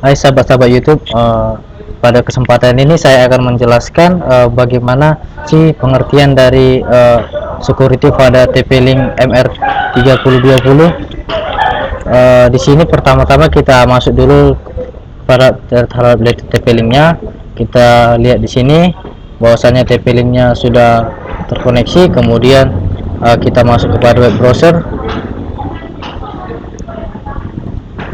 Hai sahabat-sahabat YouTube, pada kesempatan ini saya akan menjelaskan bagaimana sih pengertian dari security pada TP-Link MR3020. Di sini pertama-tama kita masuk dulu pada terhadap TP-Linknya. Kita lihat di sini bahwasanya TP-Linknya sudah terkoneksi. Kemudian kita masuk kepada web browser.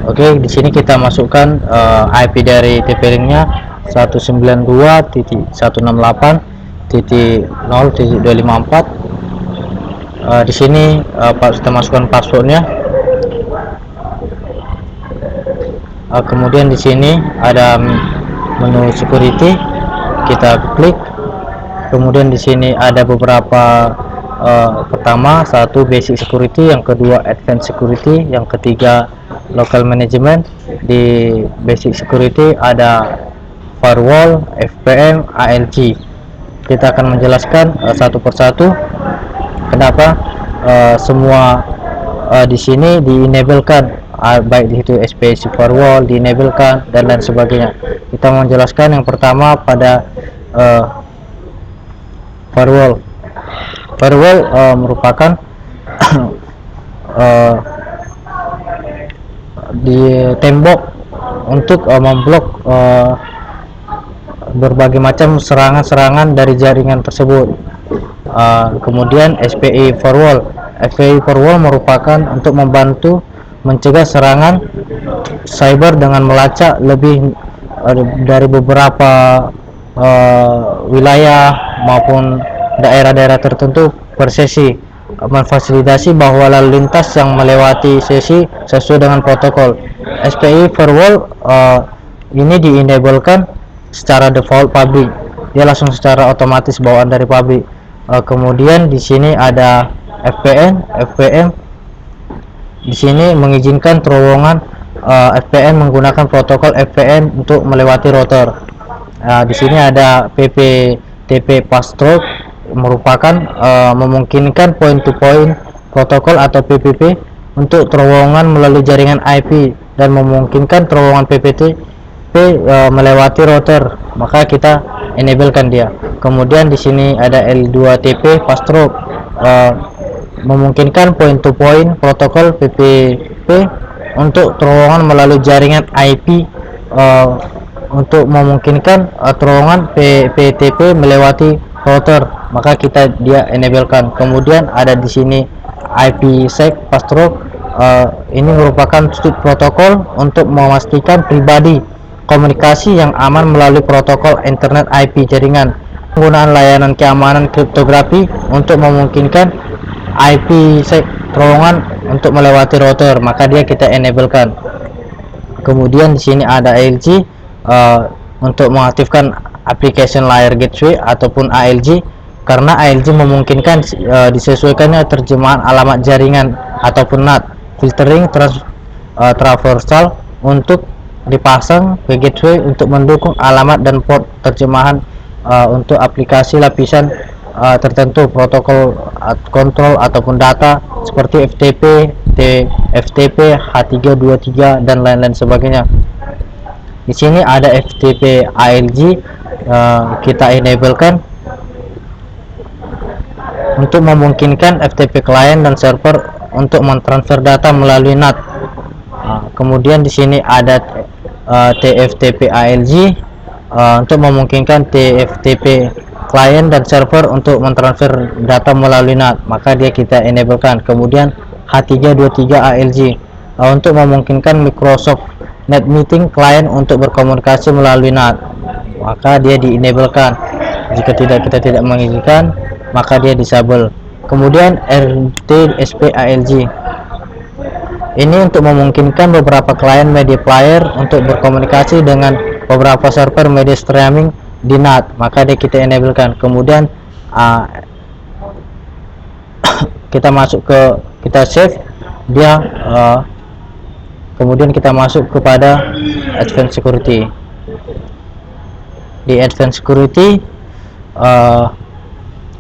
Oke, di sini kita masukkan IP dari TP-Linknya 192.168.0.254. Di sini kita masukkan passwordnya. Kemudian di sini ada menu security, kita klik. Kemudian di sini ada beberapa pertama, satu basic security, yang kedua advanced security, yang ketiga local management. Di basic security ada firewall, FPM, ALG. Kita akan menjelaskan satu persatu kenapa semua di sini di-enablekan, baik di situ SPC firewall di-enablekan dan lain sebagainya. Kita menjelaskan yang pertama pada firewall. Firewall merupakan di tembok untuk memblok berbagai macam serangan-serangan dari jaringan tersebut. Kemudian SPI firewall. SPI firewall merupakan untuk membantu mencegah serangan cyber dengan melacak lebih dari beberapa wilayah maupun daerah-daerah tertentu per sesi, memfasilitasi bahwa lalu lintas yang melewati sesi sesuai dengan protokol. SPI firewall ini di-enablekan secara default public, dia langsung secara otomatis bawaan dari public. Kemudian di sini ada FPM. Di sini mengizinkan terowongan FPN menggunakan protokol FPN untuk melewati router. Di sini ada PPTP passthrough, merupakan memungkinkan point to point protokol atau PPP untuk terowongan melalui jaringan IP dan memungkinkan terowongan PPTP melewati router, maka kita enablekan dia. Kemudian di sini ada L2TP passthrough, memungkinkan point to point protokol PPP untuk terowongan melalui jaringan IP, untuk memungkinkan terowongan PPTP melewati router, maka kita dia enablekan. Kemudian ada di sini IPsec passthrough, ini merupakan protokol untuk memastikan pribadi komunikasi yang aman melalui protokol internet IP jaringan. Penggunaan layanan keamanan kriptografi untuk memungkinkan IPsec terowongan untuk melewati router, maka dia kita enablekan. Kemudian di sini ada ALG, untuk mengaktifkan application layer gateway ataupun ALG, karena ALG memungkinkan disesuaikannya terjemahan alamat jaringan ataupun NAT, filtering traversal untuk dipasang ke gateway untuk mendukung alamat dan port terjemahan untuk aplikasi lapisan tertentu, protokol kontrol ataupun data seperti FTP, FTP, H323 dan lain-lain sebagainya. Di sini ada FTP ALG, kita enablekan untuk memungkinkan FTP client dan server untuk mentransfer data melalui NAT. Kemudian di sini ada TFTP ALG, untuk memungkinkan TFTP client dan server untuk mentransfer data melalui NAT, maka dia kita enablekan. Kemudian H323 ALG, untuk memungkinkan Microsoft Net Meeting client untuk berkomunikasi melalui NAT, maka dia di-enablekan. Jika kita tidak mengizinkan, maka dia disable. Kemudian RTSP ALG, ini untuk memungkinkan beberapa client media player untuk berkomunikasi dengan beberapa server media streaming di NAT, maka dia kita enablekan. Kemudian kita save dia, kemudian kita masuk kepada advanced security. Di advanced security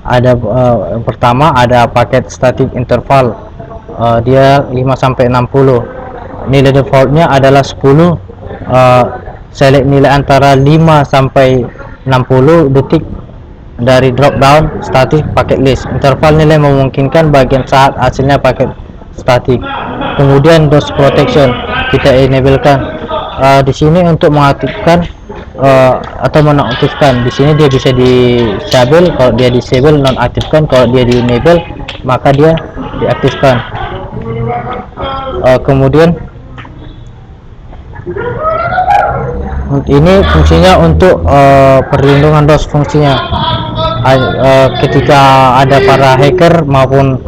ada pertama ada paket static interval, dia 5 sampai 60. Nilai defaultnya adalah 10. select nilai antara 5 sampai 60 detik dari drop down static paket list. Interval nilai memungkinkan bagian saat hasilnya paket static. Kemudian DOS protection kita enablekan. Di sini untuk mengaktifkan atau menonaktifkan. Di sini dia bisa disable, kalau dia disable nonaktifkan, kalau dia di enable maka dia diaktifkan. Kemudian ini fungsinya untuk perlindungan DOS fungsinya. Ketika ada para hacker maupun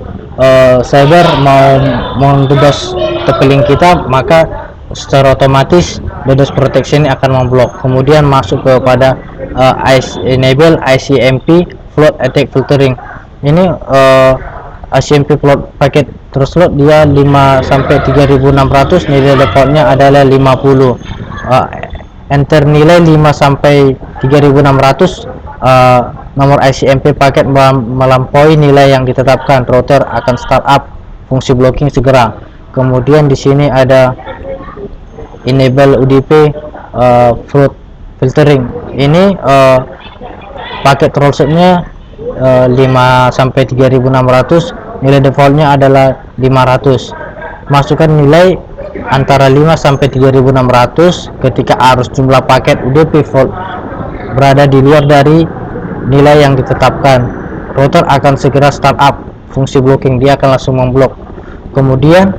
cyber mau mendos tepeling kita, maka secara otomatis DDoS protection ini akan memblok. Kemudian masuk kepada enable ICMP float attack filtering. Ini ICMP float packet threshold dia 5 sampai 3600, nilai defaultnya adalah 50. Enter nilai 5 sampai 3600, nomor ICMP paket melampaui nilai yang ditetapkan, router akan startup fungsi blocking segera. Kemudian di sini ada enable UDP float filtering. Ini paket thresholdnya 5 sampai 3600, nilai defaultnya adalah 500. Masukkan nilai antara 5 sampai 3600 ketika arus jumlah paket UDP float berada di luar dari nilai yang ditetapkan, router akan segera startup fungsi blocking, dia akan langsung memblok. Kemudian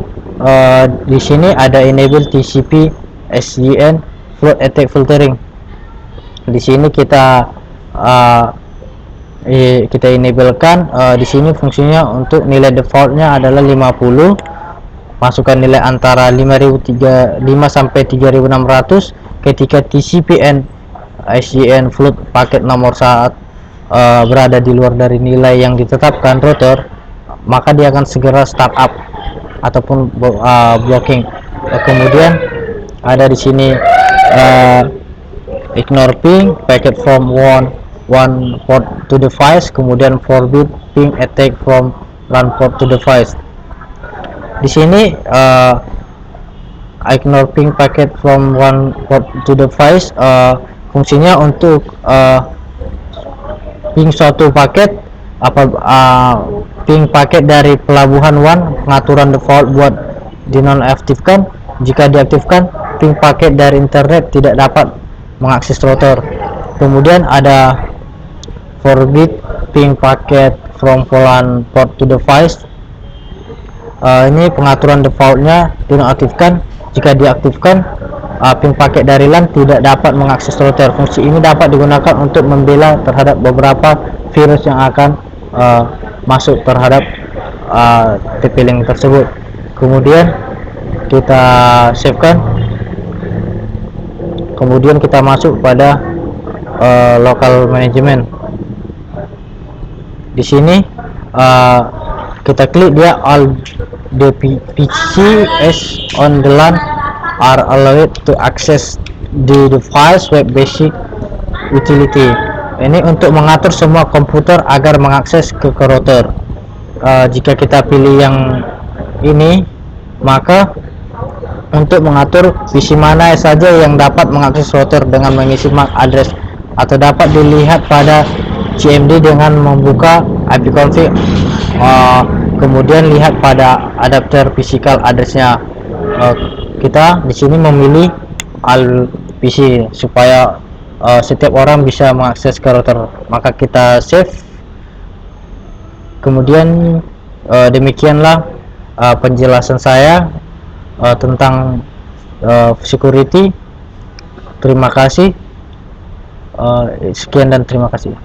di sini ada enable TCP SDN float attack filtering. Di sini kita enablekan. Di sini fungsinya untuk nilai defaultnya adalah 50. Masukkan nilai antara 5 sampai 3600 ketika TCP SDN float paket nomor saat berada di luar dari nilai yang ditetapkan router, maka dia akan segera startup ataupun blocking. Kemudian ada di sini ignore ping packet from one port to device, kemudian forbid ping attack from LAN port to device. Di sini ignore ping packet from one port to device fungsinya untuk ping suatu paket ping paket dari pelabuhan WAN, pengaturan default buat dinonaktifkan. Jika diaktifkan, ping paket dari internet tidak dapat mengakses router. Kemudian ada forbid ping packet from VLAN port to device. Ini pengaturan defaultnya dinonaktifkan. Jika diaktifkan, ping paket dari LAN tidak dapat mengakses router. Fungsi ini dapat digunakan untuk membela terhadap beberapa virus yang akan masuk terhadap TP-Link tersebut. Kemudian kita savekan. Kemudian kita masuk pada local management. Di sini kita klik dia, all the PC on the LAN are allowed to access the device web basic utility. Ini untuk mengatur semua komputer agar mengakses ke router. Jika kita pilih yang ini, maka untuk mengatur PC mana saja yang dapat mengakses router dengan mengisi MAC address, atau dapat dilihat pada CMD dengan membuka ipconfig. Kemudian lihat pada adapter physical addressnya. Kita di sini memilih all PC supaya setiap orang bisa mengakses ke router, maka kita save. Kemudian demikianlah penjelasan saya tentang security. Terima kasih. Sekian dan terima kasih.